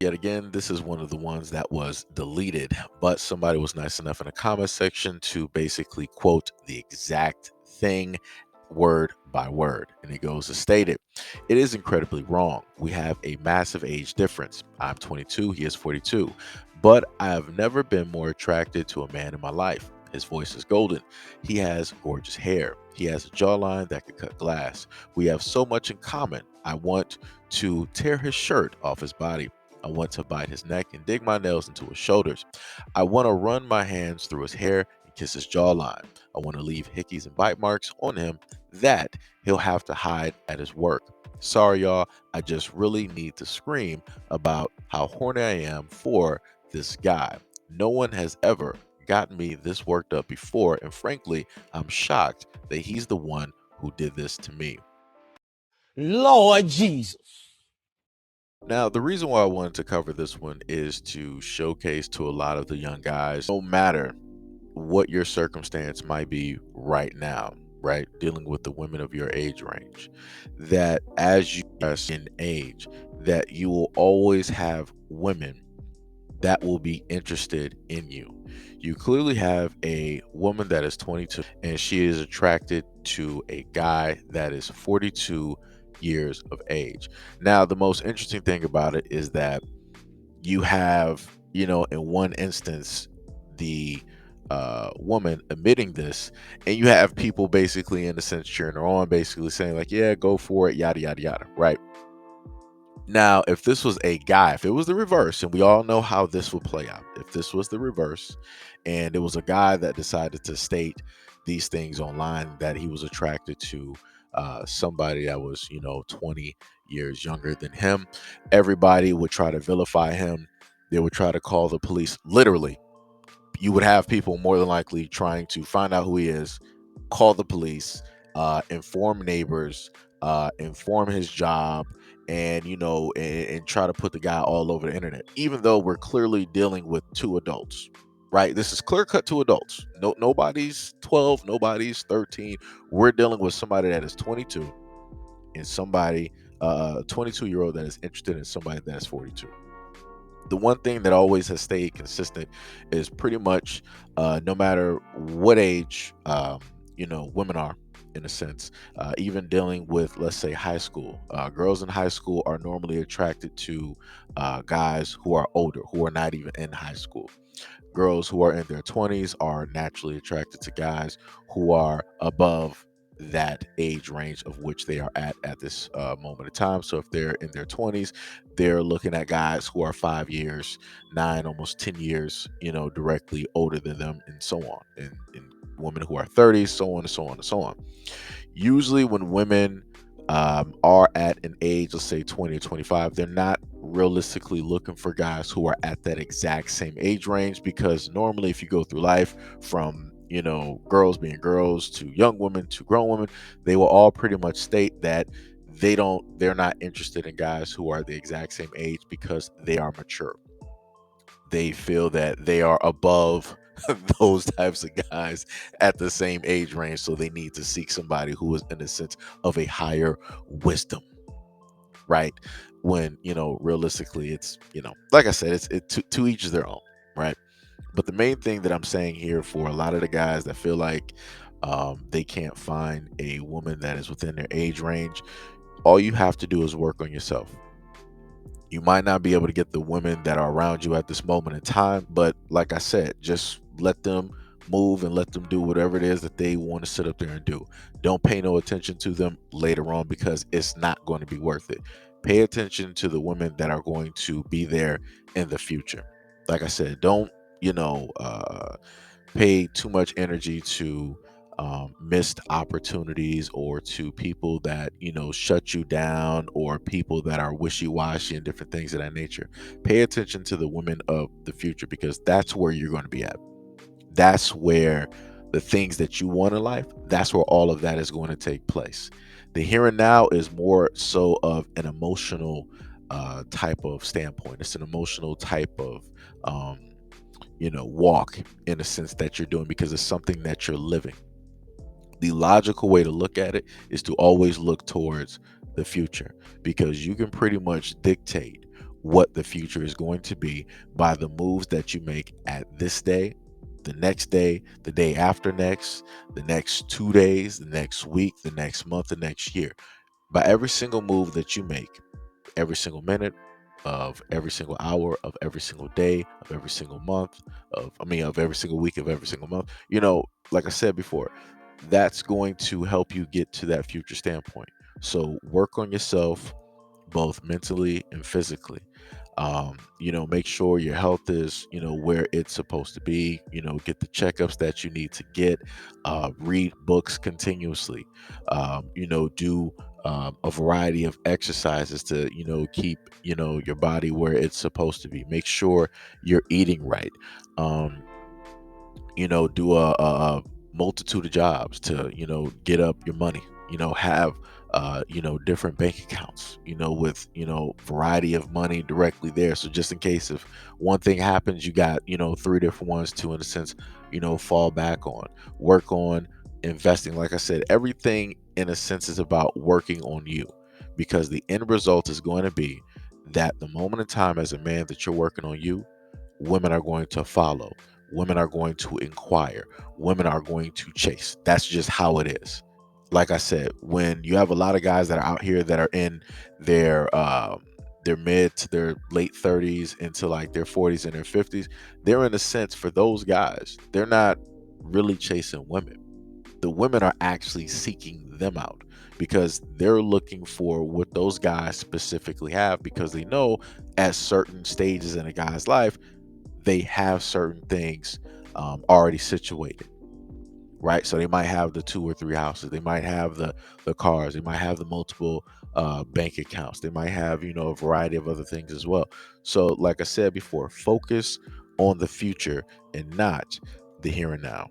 Yet again, this is one of the ones that was deleted, but somebody was nice enough in the comment section to basically quote the exact thing word by word. And it goes as stated: "It is incredibly wrong. We have a massive age difference. I'm 22, he is 42. But I have never been more attracted to a man in my life. His voice is golden. He has gorgeous hair. He has a jawline that could cut glass. We have so much in common. I want to tear his shirt off his body. I want to bite his neck and dig my nails into his shoulders. I want to run my hands through his hair and kiss his jawline. I want to leave hickeys and bite marks on him that he'll have to hide at his work. Sorry, y'all. I just really need to scream about how horny I am for this guy. No one has ever gotten me this worked up before, and frankly, I'm shocked that he's the one who did this to me." Lord Jesus. Now, the reason why I wanted to cover this one is to showcase to a lot of the young guys, no matter what your circumstance might be right now, right? Dealing with the women of your age range, that as you progress in age, that you will always have women that will be interested in you. You clearly have a woman that is 22 and she is attracted to a guy that is 42 years of age. Now, the most interesting thing about it is that you have, in one instance, the woman admitting this, and you have people basically, in a sense, cheering her on, basically saying, like, yeah, go for it, yada, yada, yada, right? Now, if this was a guy, if it was the reverse, and we all know how this would play out, if this was the reverse and it was a guy that decided to state these things online, that he was attracted to somebody that was, 20 years younger than him, everybody would try to vilify him. They would try to call the police. Literally, you would have people more than likely trying to find out who he is, call the police, inform neighbors, inform his job, and and try to put the guy all over the internet. Even though we're clearly dealing with two adults, right? This is clear cut two adults. No, nobody's 12, nobody's 13. We're dealing with somebody that is 22 and somebody, 22-year-old that is interested in somebody that is 42. The one thing that always has stayed consistent is pretty much, no matter what age women are, in a sense, even dealing with, let's say, high school, girls in high school are normally attracted to guys who are older, who are not even in high school. Girls who are in their 20s are naturally attracted to guys who are above that age range of which they are at this moment of time. So if they're in their 20s, they're looking at guys who are 5 years, 9, almost 10 years, directly older than them, and so on. And women who are 30s, so on and so on and so on. Usually, when women are at an age, let's say 20 or 25, they're not realistically looking for guys who are at that exact same age range, because normally, if you go through life from girls being girls to young women to grown women, they will all pretty much state that they're not interested in guys who are the exact same age because they are mature. They feel that they are above those types of guys at the same age range, so they need to seek somebody who is in a sense of a higher wisdom, right? When realistically, it's like I said, it's to each is their own, right? But the main thing that I'm saying here, for a lot of the guys that feel like they can't find a woman that is within their age range, all you have to do is work on yourself. You might not be able to get the women that are around you at this moment in time, but like I said, just let them move and let them do whatever it is that they want to sit up there and do. Don't pay no attention to them later on, because it's not going to be worth it. Pay attention to the women that are going to be there in the future. Like I said, don't, you know, uh, pay too much energy to missed opportunities, or to people that shut you down, or people that are wishy-washy and different things of that nature. Pay attention to the women of the future, because that's where you're going to be at. That's where the things that you want in life, that's where all of that is going to take place. The here and now is more so of an emotional type of standpoint. It's an emotional type of walk, in a sense, that you're doing, because it's something that you're living. The logical way to look at it is to always look towards the future, because you can pretty much dictate what the future is going to be by the moves that you make at this day, the day after next, the next 2 days, the next week, the next month, the next year. By every single move that you make, every single minute of every single hour of every single day of every single month of every single week of every single month, like I said before, that's going to help you get to that future standpoint. So work on yourself both mentally and physically. Make sure your health is, where it's supposed to be. Get the checkups that you need to get. Read books continuously. Do a variety of exercises to, keep, your body where it's supposed to be. Make sure you're eating right. Um, do a multitude of jobs to, get up your money, have, different bank accounts, with, variety of money directly there. So just in case if one thing happens, you got, three different ones to, in a sense, fall back on, work on investing. Like I said, everything in a sense is about working on you, because the end result is going to be that the moment in time as a man that you're working on you, women are going to follow. Women are going to inquire. Women are going to chase. That's just how it is. Like I said, when you have a lot of guys that are out here that are in their mid to their late 30s into like their 40s and their 50s, they're in a sense, for those guys, they're not really chasing women. The women are actually seeking them out because they're looking for what those guys specifically have, because they know at certain stages in a guy's life they have certain things already situated, right? So they might have the two or three houses, they might have the cars, they might have the multiple bank accounts, they might have, a variety of other things as well. So, like I said before, focus on the future and not the here and now.